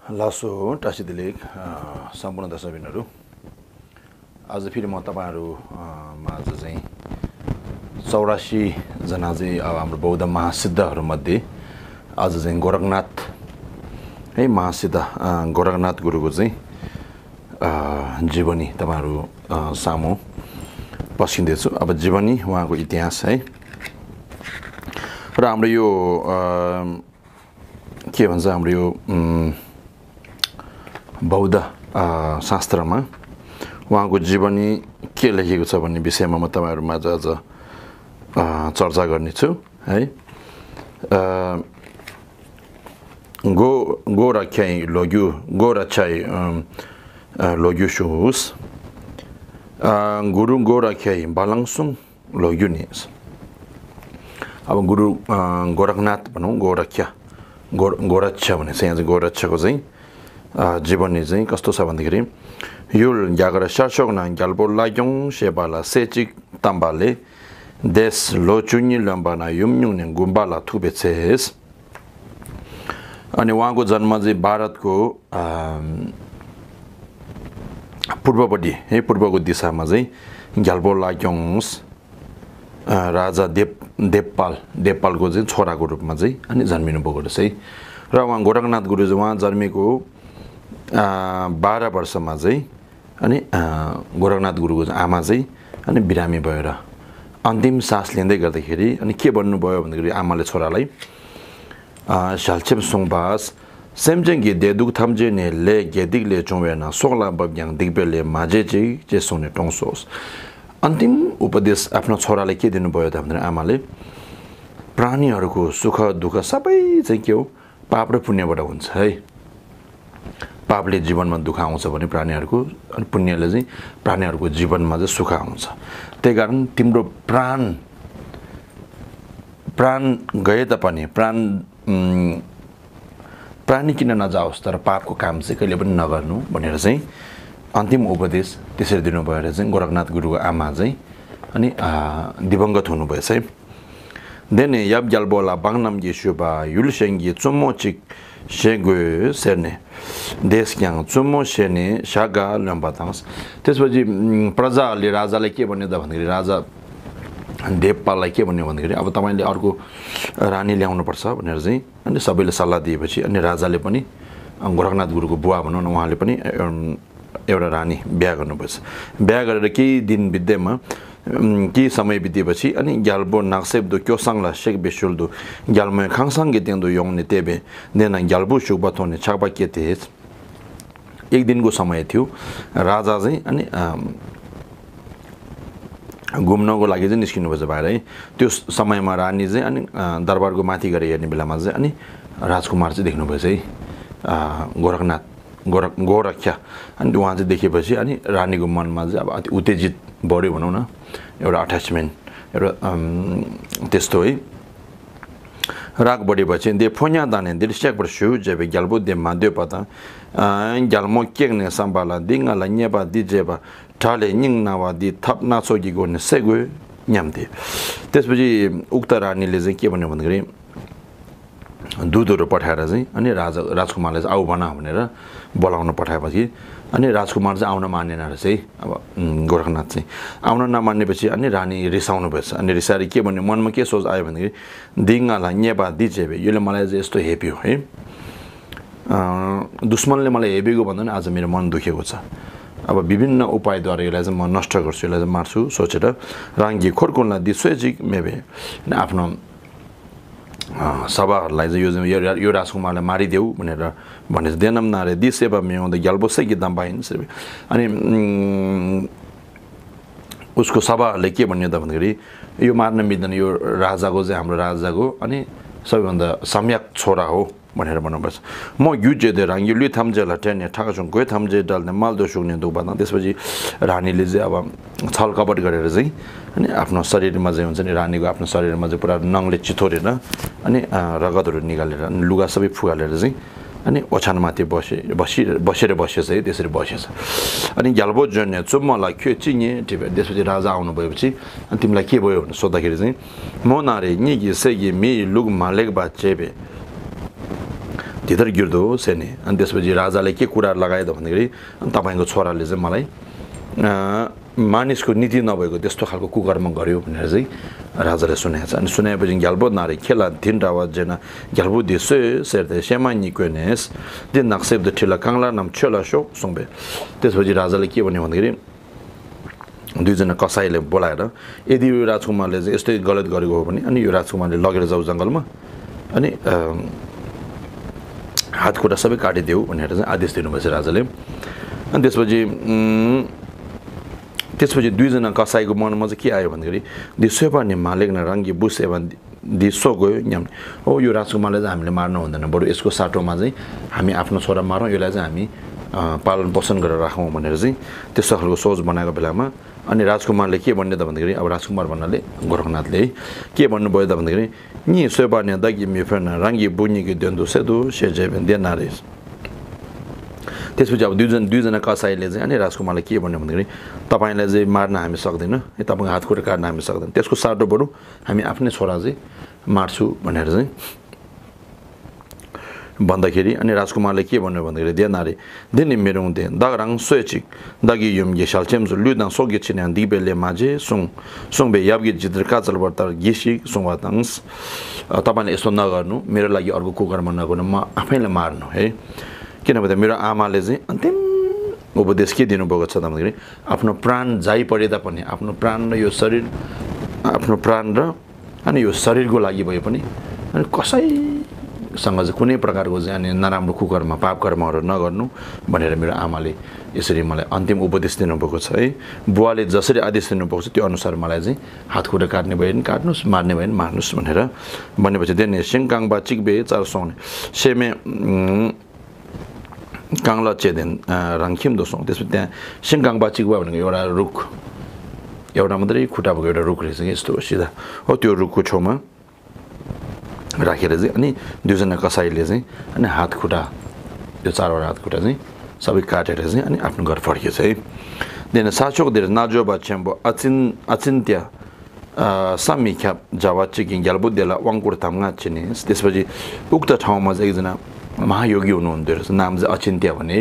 लासो टासिदिलेक सम्पूर्ण दर्शकबिनहरु आज फेरि म तपाईहरु माझ चाहिँ 84 जना चाहिँ अब हाम्रो बौद्ध महासिद्धहरु मध्ये आज चाहिँ गोरखनाथ है महासिद्ध गोरखनाथ गुरुको चाहिँ जीवनी तपाईहरु सामु पस्किँदैछु। अब जीवनी उहाँको इतिहास है र हाम्रो यो के भन्छ हाम्रो यो बौद्ध शास्त्रमा उहाँको जीवनी के लेखेको छ भन्ने विषयमा म तपाईहरु माझ आज चर्चा गर्ने छु है। गोरक्षाइ लग्यु गोरक्षाइ लग्यु शुस गुरु गोरक्षाइ बालङसुङ लग्यु नि। अब गुरु गोरखनाथ भनौं गोरक्षा भने चाहिँ यहाँ गोरक्षाको चाहिँ जीवनी चाहिँ कस्तो छ भन्दाखेरि युल जागर शासक न ग्याल्बो लाग्यौं सेबाला सेचिक तम्बाले देश लोचुनी लम्बाना युम्युङ ने गुम्बाला थुबेछेस। अनि उहाँको जन्म चाहिँ भारतको पूर्वपट्टि है पूर्वको दिशामा चाहिँ ग्याल्बो लाग्यौंस राजा देवपालको चाहिँ छोराको रूपमा चाहिँ अनि जन्मिनु भएको रहेछ है। र उहाँ गोरखनाथ गुरु चाहिँ उहाँ जन्मेको 12 वर्षमा चाहिँ अनि गोरखनाथ गुरुको आमा चाहिँ अनि बिरामी भएर अन्तिम सास लिँदै गर्दाखेरि अनि के भन्नुभयो भन्दाखेरि आमाले छोरालाई शालचेप सोङबास सेमजेङ गे देदुक थम्जे ने ले गेदिगले चोवेना सोगला बब्याङ दिगबेले माजे चाहिँ जेसोने टोंसोस। अन्तिम उपदेश आफ्नो छोरालाई के दिनुभयो त भन्दा आमाले प्राणीहरूको सुख दुःख सबै चाहिँ के हो पाप र पुण्यबाट हुन्छ है। पापले जीवनमा दुःख आउँछ भने प्राणीहरूको अनि पुण्यले चाहिँ प्राणीहरूको जीवनमा चाहिँ सुख आउँछ। त्यही कारण तिम्रो प्राण गए तापनि प्राणी किन नजाओस् तर पापको काम चाहिँ कहिले पनि नगर्नु भनेर चाहिँ अन्तिम उपदेश त्यसरी दिनु भएर चाहिँ गोरखनाथ गुरुको आमा चाहिँ अनि दिवंगत हुनुभएछ है। देने याब ग्याल्बोला बाङनाम गेशुबा युलसेङ्गी चुम्मो चिक शेगु सेने देश क्याङ चुम्मो सेने सागा लम्बातांस। त्यसपछि प्रजाले राजाले के भन्ने त भन्दाखेरि राजा देवपाललाई के भन्ने भन्दाखेरि अब तपाईले अर्को रानी ल्याउनु पर्छ भनेर चाहिँ अनि सबैले सल्लाह दिएपछि अनि राजाले पनि गोरखनाथ गुरुको बुवा भनौं न उहाँले पनि एउटा रानी बिहे गर्नुभएछ। बिहे गरेर केही दिन बित्दैमा केही समय बितेपछि अनि ग्याल्बो नाक्सेब्दो क्योसाङला शेक बेसुल्दो ग्याल्मो खाङसाङ गेतेन्दो योङने तेबे नेना ग्याल्बो सुबथोने छापा केते। एक दिनको समय थियो राजा चाहिँ अनि घुम्नको लागि चाहिँ निस्किनु भएछ बाहिर है। त्यो समयमा रानी चाहिँ अनि दरबारको माथि गएर हेर्ने बेलामा चाहिँ अनि राजकुमार चाहिँ देख्नु भएछ है गोरखनाथ गोरक्षा। अनि उहाँ चाहिँ देखेपछि अनि रानीको मनमा चाहिँ अब अति उत्तेजित बढ्यो भनौं न एउटा अट्याचमेन्ट एउटा त्यस्तो है राग बढेपछि दे फोन्या दाने दिर्स्याक बर्सु जेबे ग्याल्बो दे माद्यो पता ग्याल्मो केग्ने सम्बाला दिङला न्यबा दिजेबा ठाले निङ नावा दि थप नाचोगी गर्ने सेगु न्याम्थे। त्यसपछि उक्त रानीले चाहिँ के भन्यो भन्दाखेरि दुधहरु पठाएर चाहिँ अनि राजकुमारले चाहिँ आउ भन भनेर बोलाउन पठाएपछि अनि राजकुमार चाहिँ आउन मानेन रहेछ है। अब गोरखनाथ चाहिँ आउन नमानेपछि अनि रानी रिसाउनु भएछ। अनि रिसाएर के भन्यो मनमा के सोच आयो भन्दाखेरि दिङला न्यबा दिजेबे यसले मलाई चाहिँ यस्तो हेप्यो है दुश्मनले मलाई हेपेको भन्दा नि आज मेरो मन दुखेको छ। अब विभिन्न उपायद्वारा यसलाई चाहिँ म नष्ट गर्छु यसलाई चाहिँ मार्छु सोचेर राङ्गी खोर्कुनला दिस्वेजिक मेबे आफ्नो सभाहरूलाई चाहिँ यो राजकुमारलाई मारिदेऊ भनेर भने देनम नारे दिसेबा मेउँदा ग्याल्बोसै गीतम पाइन्छ। अनि उसको सभाहरूले के भन्यो त भन्दाखेरि यो मार्न मिल्दैन यो राजाको चाहिँ हाम्रो राजाको अनि सबैभन्दा सम्यक छोरा हो भनेर भन्नुपर्छ। म युजे दे राङ्गी लु थम्जेला टेने ठाकासुङ गए थम्जे डाल्ने मालदो सुग्ने दुबादा। त्यसपछि रानीले चाहिँ अब छल कपट गरेर चाहिँ अनि आफ्नो शरीरमा चाहिँ हुन्छ नि रानीको आफ्नो शरीरमा चाहिँ पुरा नङले चिथोरेर अनि रगतहरु निकालेर अनि लुगा सबै फुगालेर चाहिँ अनि ओछानमाथि बसेर बसेछ है। त्यसरी बसेछ अनि ग्याल्बो जन्ने चुम्मला खे चिङे टिबे। त्यसपछि राजा आउनु भएपछि अनि तिमीलाई के भयो भनेर सोध्दाखेरि चाहिँ म नारे निगी सेगी मी लुग मालेक बा चेबे धिदर गिर्दो सेने अनि त्यसपछि राजाले के कुरा लगाए त भन्दाखेरि अनि तपाईँको छोराले चाहिँ मलाई मानिसको नीति नभएको त्यस्तो खालको कुकर्म गर्यो भनेर चाहिँ राजाले सुनाएको छ अनि सुनाएपछि ग्याल्बो नारे खेला थिन रावा जेना ग्याल्बो दिसो सेर्ते सेमा निक्वेनेस दिन नक्सेब द ठेला काङ्ला नाम छेला सो सुङबे त्यसपछि राजाले के भन्यो भन्दाखेरि दुईजना कसाईले बोलाएर यदि यो राजकुमारले चाहिँ यस्तै गलत गरेको हो भने अनि यो राजकुमारले लगेर जाऊ जङ्गलमा अनि हात खुट्टा सबै काटिदेऊ भनेर चाहिँ आदेश दिनुभएछ राजाले अनि त्यसपछि दुईजना कसाईको मनमा चाहिँ के आयो भन्दाखेरि दिसोपा नि मालिक न रङ्गी बुस एवं दिसो गयो न्याम हो यो राजकुमारलाई चाहिँ हामीले मार्नु हुँदैन बरु यसको साटोमा चाहिँ हामी आफ्नो छोरा मारौँ यसलाई चाहिँ हामी पालन पोषण गरेर राखौँ भनेर चाहिँ त्यस्तो खालको सोच बनाएको बेलामा अनि राजकुमारले के भन्ने त भन्दाखेरि अब राजकुमार भन्नाले गोरखनाथले है के भन्नुभयो त भन्दाखेरि नि सोपा नि दगी मिफेन रङ्गी बुनिकी देन्दु सेदु सेजेबेन देनारेस त्यसपछि अब दुईजना कसाईले चाहिँ अनि राजकुमारले के भन्यो भन्दाखेरि तपाईँलाई चाहिँ मार्न हामी सक्दैन है तपाईँको हात खुट्टा काट्न हामी सक्दैन त्यसको साटो बरु हामी आफ्नै छोरा चाहिँ मार्छु भनेर चाहिँ भन्दाखेरि अनि राजकुमारले के भन्यो भन्दाखेरि देनारे देनि मेरो हुँदै दगराङ सोचिक दगी युम गे शालचेम लुदाङ सोगे छिने दिबेले माझे सुङबे याबगे जित्र काचल वर्तर गेसी सुङवाताङ्स तपाईँले यस्तो नगर्नु मेरो लागि अर्को कुकर्म नगर्नु म आफैलाई मार्नु है किनभने मेरो आमाले चाहिँ अन्तिम उपदेश के दिनुभएको छ त भन्दाखेरि आफ्नो प्राण जाइ परे तापनि आफ्नो प्राण र यो शरीर आफ्नो प्राण र अनि यो शरीरको लागि भए पनि अनि कसैसँग चाहिँ कुनै प्रकारको चाहिँ अनि नराम्रो कुकर्म पाप कर्महरू नगर्नु भनेर मेरो आमाले यसरी मलाई अन्तिम उपदेश दिनुभएको छ है बुवाले जसरी आदेश दिनुभएको छ त्यो अनुसार मलाई चाहिँ हात खुट्टा काट्ने भयो भने काट्नुहोस् मार्ने भयो भने मार्नुहोस् भनेर भनेपछि देने सिङकाङबा चिकबे चार सौने सेमे काङ्ला चेदेन रङखिम दोसौँ त्यसपछि त्यहाँ सिङकाङबा चिकबा भनेको एउटा रुख एउटा मात्रै खुट्टा भएको एउटा रुख रहेछ कि यस्तो सिधा हो त्यो रुखको छेउमा राखेर चाहिँ अनि दुईजना कसाईले चाहिँ अनि हात खुट्टा त्यो चारवटा हात खुट्टा चाहिँ सबै काटेर चाहिँ अनि आफ्नो घर फर्किएछ है देन साचोक धेरै नाजो बाछ्याम्बो अचिन्त्य समीख्या जावा चिकिङ ग्यालबुद्देला वाङकुर थाम्गा चिनिस त्यसपछि उक्त ठाउँमा चाहिँ एकजना महायोगी हुनुहुन्थ्यो रहेछ नाम चाहिँ अचिन्त्य भने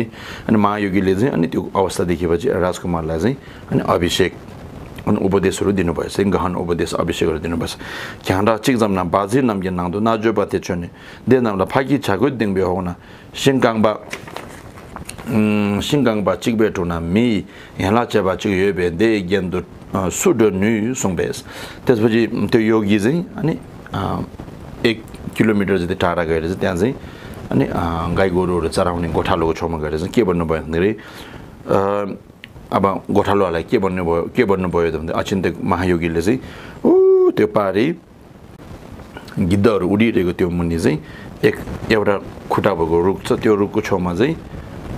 अनि महायोगीले चाहिँ अनि त्यो अवस्था देखेपछि राजकुमारलाई चाहिँ अनि अभिषेक अनि उपदेशहरू दिनुभएछ गहन उपदेश अभिषेकहरू दिनुभएछ ख्यान्डा चिकजमना बाजी नाम्गे नाङ्दो नाजो बाते चोने दे नामला फाकी छागो दिङबे होना सिङकाङबा चिकबे टुना मी हेला चेबा चिक योबे दे गेन्दो सुडो न्यु सुङबेस त्यसपछि त्यो योगी चाहिँ अनि 1 किलोमिटर जति टाढा गएर चाहिँ त्यहाँ चाहिँ अनि गाई गोरुहरू चराउने गोठालोको छेउमा गएर चाहिँ के भन्नुभयो भन्दाखेरि अब गोठालोहरूलाई के भन्नुभयो त भन्दा अचिन्त्य महायोगीले चाहिँ त्यो पारी गिद्धहरू उडिरहेको त्यो मुनि चाहिँ एउटा खुट्टा भएको रुख छ त्यो रुखको छेउमा चाहिँ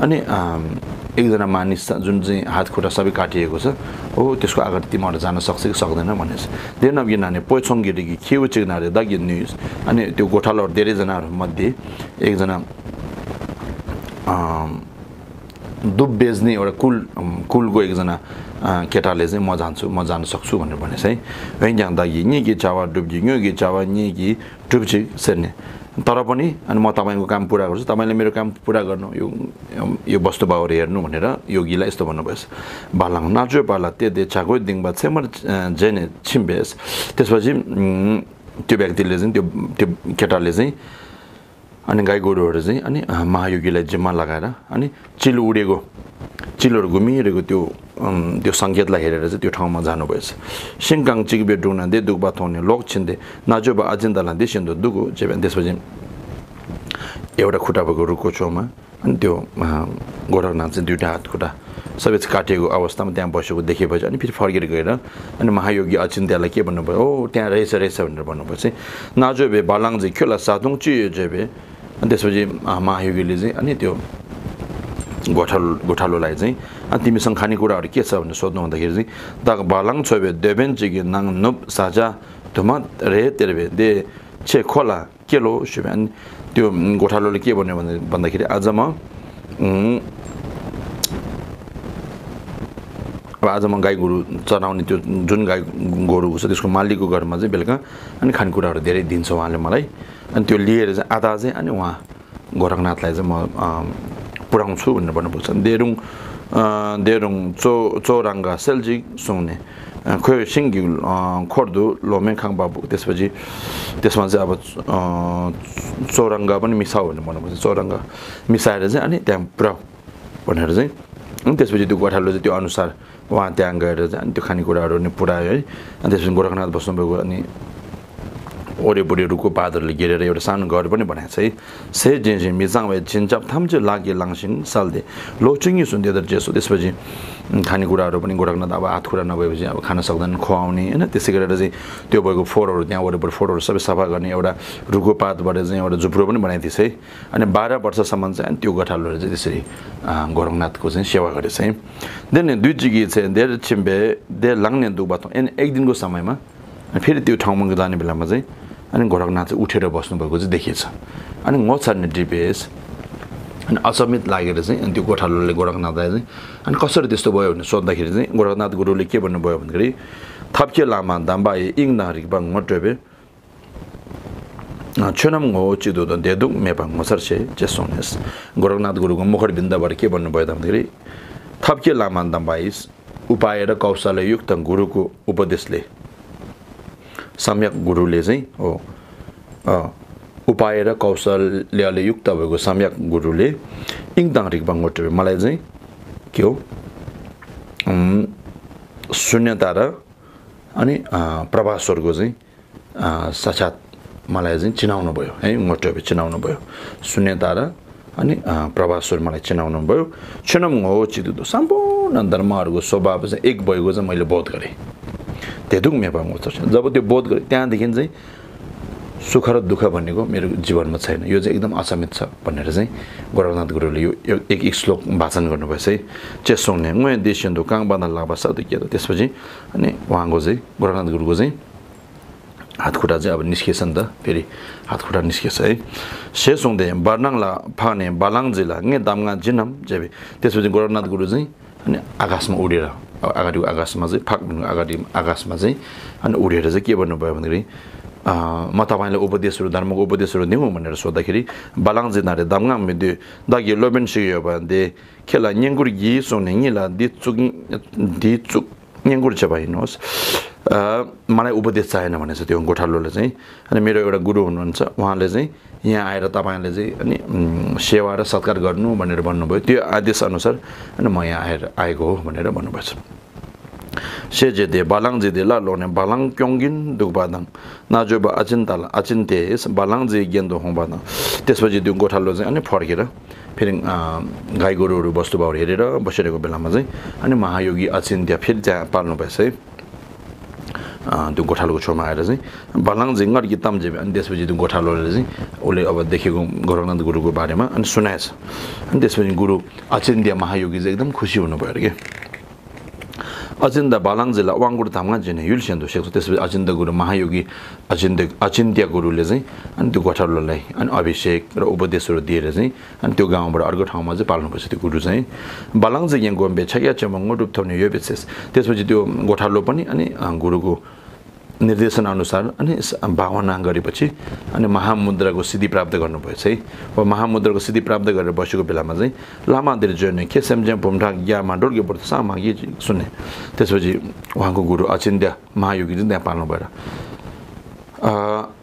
अनि एकजना मानिस जुन चाहिँ हात खुट्टा सबै काटिएको छ हो त्यसको अगाडि तिमीहरू जान सक्छ कि सक्दैन भनेछ देन अब नानी पोइछोङगिरी खेउ चिग्नारे दगी न्युज अनि त्यो गोठालोहरू धेरैजनाहरू मध्ये एकजना दुब बेच्ने एउटा कुलको एकजना केटाले चाहिँ म जान सक्छु भनेर भनेछ है वैज्ञान दागी निगी चावा डुब्जी न्युगी चावा निगी डुब्जी सेर्ने तर पनि अनि म तपाईँको काम पुरा गर्छु तपाईँले मेरो काम पुरा गर्नु यो वस्तुभावहरू हेर्नु भनेर योगीलाई यस्तो भन्नुभएछ बालाङ नाचो पाला ते दे चाको दिङबा छेमर जेने छिम्बेस त्यसपछि त्यो व्यक्तिले चाहिँ त्यो केटाले चाहिँ अनि गाई गोरुहरू चाहिँ अनि महायोगीलाई जिम्मा लगाएर अनि चिलोहरू घुमिरहेको त्यो सङ्केतलाई हेरेर चाहिँ त्यो ठाउँमा जानुभएछ सिङकाङ चिकबे डुना दे दुखबा थोने लोक छिन्दे नाजोबा अजिन्दाला देशिन्दो दुगो जेबे त्यसपछि एउटा खुट्टा भएको रुखको छेउमा अनि त्यो गोरखनाथ चाहिँ दुईवटा हात खुट्टा सबै काटिएको अवस्थामा त्यहाँ बसेको देखेपछि अनि फेरि फर्केर गएर अनि महायोगी अचिन्त्यालाई के भन्नुभयो हो त्यहाँ रहेछ भनेर भन्नुभएपछि नाजोबे बालाङ चाहिँ खेला सातुङ चियो जेबे अनि त्यसपछि महायोगीले चाहिँ अनि त्यो गोठालोलाई चाहिँ अनि तिमीसँग खानेकुराहरू के छ भनेर सोध्नु भन्दाखेरि चाहिँ द बालाङ छोबे देवेन चिगी नाङ नुप साजा धुमा रे तेरे दे छे खोला केलो सुबे अनि त्यो गोठालोले के भन्यो भन्दाखेरि आज म गाई गोरु चराउने त्यो जुन गाई गोरु छ त्यसको मालिकको घरमा चाहिँ बेलुका अनि खानेकुराहरू धेरै दिन्छ उहाँले मलाई अनि त्यो लिएर चाहिँ आधा चाहिँ अनि उहाँ गोरखनाथलाई चाहिँ म पुर्याउँछु भनेर भन्नुभएको छ। देरुङ चौरङ्गा सेल्जिक सुङ्ने खोइ सिङ्गिल खोर्दु लोमे खाङबाबु त्यसपछि त्यसमा चाहिँ अब चौरङ्गा पनि मिसाऊ भनेर भन्नुभएको छ। चौरङ्गा मिसाएर चाहिँ अनि त्यहाँ पुऱ्याऊ भनेर चाहिँ अनि त्यसपछि त्यो गोठालो चाहिँ त्यो अनुसार उहाँ त्यहाँ गएर चाहिँ अनि त्यो खानेकुराहरू नि पुऱ्यायो है। अनि त्यसपछि गोरखनाथ बस्नुभएको अनि वरिपरि रुखको पातहरूले घेरेर एउटा सानो घर पनि बनाएको छ है। से जे मिजाङ वे छिन्चाप थाम चाहिँ लागे लाङसिङ साल्दे लोचिङ सुन्दे दर जेसो त्यसपछि खानेकुराहरू पनि गोरखनाथ अब हातखुरा नभएपछि अब खान सक्दैन खुवाउने होइन। त्यसै गरेर चाहिँ त्यो भएको फोहोरहरू त्यहाँ वरिपरि फोहोरहरू सबै सफा गर्ने एउटा रुखको पातबाट चाहिँ एउटा झुप्रो पनि बनाएको थिएछ है। अनि 12 वर्षसम्म चाहिँ त्यो गोठालोले चाहिँ त्यसरी गोरखनाथको चाहिँ सेवा गरेछ है। देन दुई जिगी चाहिँ धेर छिम्बे धेर लाङ्ने दुबात एन एक दिनको समयमा फेरि त्यो ठाउँमा जाने बेलामा चाहिँ अनि गोरखनाथ चाहिँ उठेर बस्नुभएको चाहिँ देखिएछ। अनि ngछार्ने डिपेस अनि अचम्मित लागेर चाहिँ अनि त्यो गोठालोले गोरखनाथलाई चाहिँ अनि कसरी त्यस्तो भयो भनेर सोद्धाखेरि चाहिँ गोरखनाथ गुरुले के भन्नुभयो भन्दाखेरि थप्के लामा दाम्बा इङ नाहरिक बाङ मटेबे छोनम हो चिदो त देदुङ मेपाङ मसर्से जेसोनेस। गोरखनाथ गुरुको मुखरबिन्दबाट के भन्नुभयो त भन्दाखेरि थप्के लामा दाम्बाइस उपाय र कौशलयुक्त गुरुको उपदेशले सम्यक गुरुले चाहिँ हो उपाय र कौशल्यले युक्त भएको सम्यक गुरुले इङदाङ रिकबाङ गोटे मलाई चाहिँ के हो शून्यता र अनि प्रभास्वरको चाहिँ साक्षात मलाई चाहिँ चिनाउनु भयो है। मोटोबे चिनाउनु भयो शून्यता र अनि प्रभास्वर मलाई चिनाउनु भयो। क्षणम हो चिदुदो सम्पूर्ण धर्महरूको स्वभाव चाहिँ एक भएको चाहिँ मैले बोध गरेँ। तेदुङ मेपाङ जब त्यो बोध गरेँ त्यहाँदेखि चाहिँ सुख र दुःख भनेको मेरो जीवनमा छैन, यो चाहिँ एकदम अचम्मित छ भनेर चाहिँ गोरखनाथ गुरुले यो एक श्लोक वाचन गर्नुभएछ है। चेसोङने म देशिन्दो काङ बाँधा लाग्बा सदुकिया त्यसपछि अनि उहाँको चाहिँ गोरखनाथ गुरुको चाहिँ हातखुट्टा चाहिँ अब निस्किएछ नि त, फेरि हातखुट्टा निस्किएछ है। सेसोङदे बर्नाङला फाने बालाङ जिल्ला ने दामगा जिनम जेबे त्यसपछि गोरखनाथ गुरु चाहिँ अनि आकाशमा उडेर अगाडिको आकाशमा चाहिँ फाक अगाडि आकाशमा चाहिँ अनि उडेर चाहिँ के भन्नुभयो भन्दाखेरि म तपाईँलाई उपदेशहरू धर्मको उपदेशहरू दिउँ भनेर सोद्धाखेरि बालाङ जिनारे दामगाङ मिदे दागे लोबेन सियो भन्दै खेला न्याङ्गुर गी सोने निला दिचुक न्याङ्गुर छ भन्नुहोस् मलाई उपदेश चाहेन भनेछ त्यो गोठालोले चाहिँ। अनि मेरो एउटा गुरु हुनुहुन्छ उहाँले चाहिँ यहाँ आएर तपाईँले चाहिँ अनि सेवा र सत्कार गर्नु भनेर भन्नुभयो, त्यो आदेश अनुसार अनि म यहाँ आएको हो भनेर भन्नुभएछ। सेजेदे बालाङ जेदे ला लोने बालाङ क्योङगिन दुबादाङ नाजोब अचिन्ताला अचिन्तेस बालाङ जे गेन्दो होबादाङ त्यसपछि त्यो गोठालो चाहिँ अनि फर्केर फेरि गाई गोरुहरू वस्तुभावहरू हेरेर बसिरहेको बेलामा चाहिँ अनि महायोगी अचिन्त्य फेरि त्यहाँ पाल्नु भएछ है। त्यो गोठालोको छेउमा आएर चाहिँ बालाङ झिङ्गर गीताम जेबे अनि त्यसपछि त्यो गोठालोले चाहिँ उसले अब देखेको गोरखनाथ गुरुको बारेमा अनि सुनाएछ। अनि त्यसपछि गुरु अचिन्त्य महायोगी चाहिँ एकदम खुसी हुनुभयो अरे के। अचिन्त्य बालाङ जिल्ला वाङगुड धामगा जिने युलसेन्दो सेक्छ त्यसपछि अचिन्त्य गुरु महायोगी अचिन्त्य गुरुले चाहिँ अनि त्यो गोठालोलाई अनि अभिषेक र उपदेशहरू दिएर चाहिँ अनि त्यो गाउँबाट अर्को ठाउँमा चाहिँ पाल्नुपर्छ त्यो गुरु चाहिँ। बालाङ चाहिँ यहाँ गोम्बे छ्या चेमङ्गो डुप्थाउने यो विशेष त्यसपछि त्यो गोठालो पनि अनि गुरुको निर्देशन अनुसार अनि भावना गरेपछि अनि महामुद्राको सिद्धि प्राप्त गर्नुभएछ है। अब महामुद्राको सिद्धि प्राप्त गरेर बसेको बेलामा चाहिँ लामा दिर्जने के सेम्ज्या भुम्ठा ग्यामा डोल्के पर्छ सामा गे सुने त्यसपछि उहाँको गुरु अचिन्त्य महायोगी चाहिँ त्यहाँ पाल्नु भएर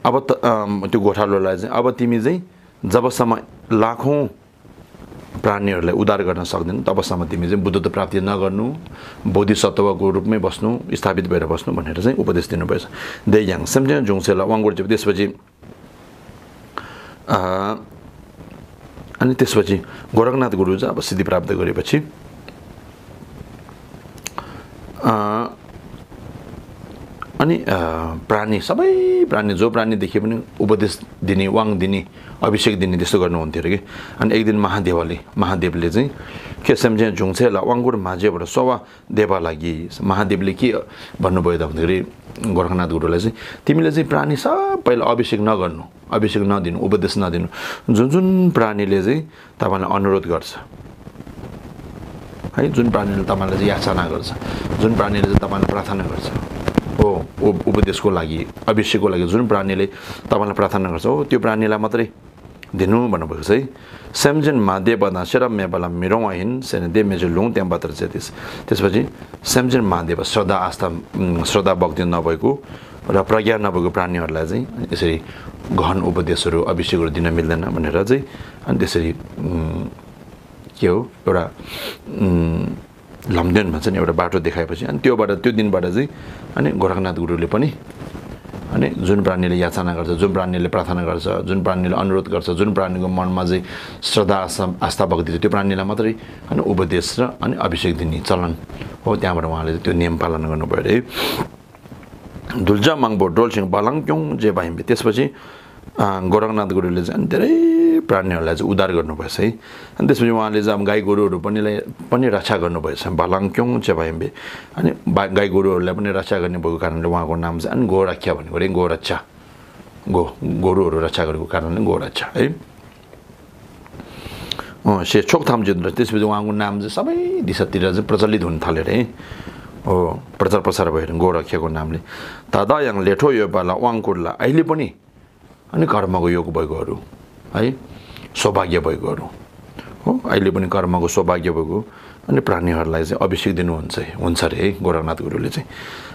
अब त्यो गोठालोलाई चाहिँ अब तिमी चाहिँ जबसम्म लाखौँ प्राणीहरूलाई उद्धार गर्न सक्दैन तबसम्म तिमी चाहिँ बुद्धत्व प्राप्ति नगर्नु, बोधिसत्वको रूपमै बस्नु, स्थापित भएर बस्नु भनेर चाहिँ उपदेश दिनुभएछ। देयाङ सम्झ्या जुङसेला वाङगुड त्यसपछि अनि त्यसपछि गोरखनाथ गुरु चाहिँ अब सिद्धि प्राप्त गरेपछि अनि प्राणी सबै प्राणी जो प्राणी देखे पनि उपदेश दिने वाङ दिने अभिषेक दिने त्यस्तो गर्नुहुन्थ्यो अरे कि। अनि एक दिन महादेवले चाहिँ के सम्झे झुङछेला वाङगुड माझेबाट सवा देवा लागि महादेवले के भन्नुभयो त भन्दाखेरि गोरखनाथ गुरुलाई चाहिँ तिमीले चाहिँ प्राणी सबैलाई अभिषेक नगर्नु, अभिषेक नदिनु, उपदेश नदिनु, जुन जुन प्राणीले चाहिँ तपाईँलाई अनुरोध गर्छ है, जुन प्राणीले तपाईँलाई चाहिँ याचना गर्छ, जुन प्राणीले चाहिँ तपाईँलाई प्रार्थना गर्छ हो उपदेशको लागि अभिषेकको लागि जुन प्राणीले तपाईँलाई प्रार्थना गर्छ हो त्यो प्राणीलाई मात्रै दिनु भन्नुभएको छ है सेमजन मादे बना शरम मेबला मिरोवाहिन सेने दे मेजर लुङ त्यहाँ बात्र चाहिँ त्यसपछि सेमजन मादेव श्रद्धा भक्ति नभएको र प्रज्ञा नभएको प्राणीहरूलाई चाहिँ यसरी गहन उपदेशहरू अभिषेकहरू दिन मिल्दैन भनेर चाहिँ अनि त्यसरी के हो एउटा लम्देन भन्छ नि एउटा बाटो देखाएपछि अनि त्यो दिनबाट चाहिँ अनि गोरखनाथ गुरुले पनि अनि जुन प्राणीले याचना गर्छ जुन प्राणीले प्रार्थना गर्छ जुन प्राणीले अनुरोध गर्छ जुन प्राणीको मनमा चाहिँ श्रद्धा आस्था भक्ति छ त्यो प्राणीलाई मात्रै अनि उपदेश र अनि अभिषेक दिने चलन हो त्यहाँबाट उहाँले त्यो नियम पालन गर्नुभयो अरे दुल्जा माङ्बो डोलसिङ बालाङक्योङ जे भाइम्बे त्यसपछि गोरखनाथ गुरुले चाहिँ धेरै प्राणीहरूलाई चाहिँ उद्धार गर्नुभएछ है अनि त्यसपछि उहाँले चाहिँ अब गाई गोरुहरू पनि रक्षा गर्नुभएछ बालाङक्योङ जे भाइम्बे अनि गाई गोरुहरूलाई पनि रक्षा गर्ने भएको कारणले उहाँको नाम चाहिँ अनि गोरक्षा भनेको अरे गोरक्षा गोरुहरू रक्षा गरेको कारणले गोरक्षा है से छोकथाम जिन्द्र त्यसपछि उहाँको नाम चाहिँ सबै दिशातिर चाहिँ प्रचलित हुन थाल्यो अरे हो प्रचार प्रसार भयो गोरक्षाको नामले दादा याङ लेठो यो पाला वाङकुडला अहिले पनि अनि कर्मको योग भएकोहरू है सौभाग्य भएकोहरू हो अहिले पनि कर्मको सौभाग्य भएको अनि प्राणीहरूलाई चाहिँ अभिषेक हुन्छ अरे है गोरखनाथ गुरुले चाहिँ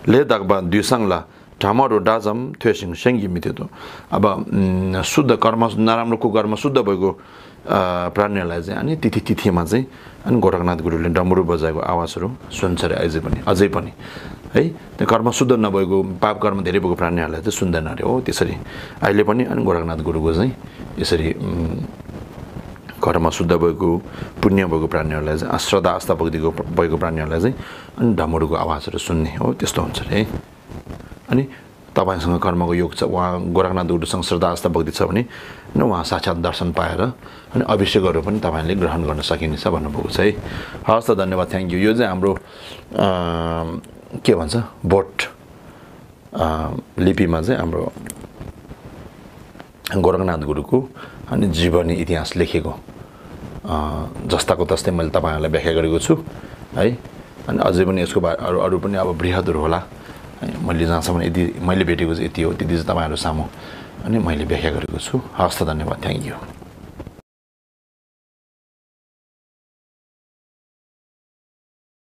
ले दागबा द्युसाङला ढामरो डाजम थ्वेसिङ सेङ्गी मिथ्यो अब शुद्ध कर्म नराम्रो कुकर्म शुद्ध भएको प्राणीहरूलाई चाहिँ अनि तिथिमा चाहिँ अनि गोरखनाथ गुरुले डमरू बजाएको आवाजहरू सुन्छ अरे अझै पनि है त्यो कर्म शुद्ध नभएको पाप कर्म धेरै भएको प्राणीहरूलाई चाहिँ सुन्दैन अरे हो त्यसरी अहिले पनि अनि गोरखनाथ गुरुको चाहिँ यसरी कर्म शुद्ध भएको पुण्य भएको प्राणीहरूलाई चाहिँ श्रद्धा आस्था भक्तिको भएको प्राणीहरूलाई चाहिँ अनि डमरूको आवाजहरू सुन्ने हो त्यस्तो हुन्छ अरे है अनि तपाईँसँग कर्मको योग छ उहाँ गोरखनाथ गुरुसँग श्रद्धा आस्था भक्ति छ भने उहाँ साक्षात् दर्शन पाएर अनि अभिषेकहरू पनि तपाईँले ग्रहण गर्न सकिनेछ भन्नुभएको छ है हस् त धन्यवाद थ्याङ्क यू यो चाहिँ हाम्रो के भन्छ बोट लिपिमा चाहिँ हाम्रो गोरखनाथ गुरुको अनि जीवनी इतिहास लेखेको जस्ताको तस्तै मैले तपाईँहरूलाई व्याख्या गरेको छु है अनि अझै पनि यसको अरू पनि अब बृहदहरू होला मैले जहाँसम्म यदि मैले भेटेको चाहिँ यति हो त्यति चाहिँ तपाईँहरू सामु अनि मैले व्याख्या गरेको छु हस् त धन्यवाद थ्याङ्क यू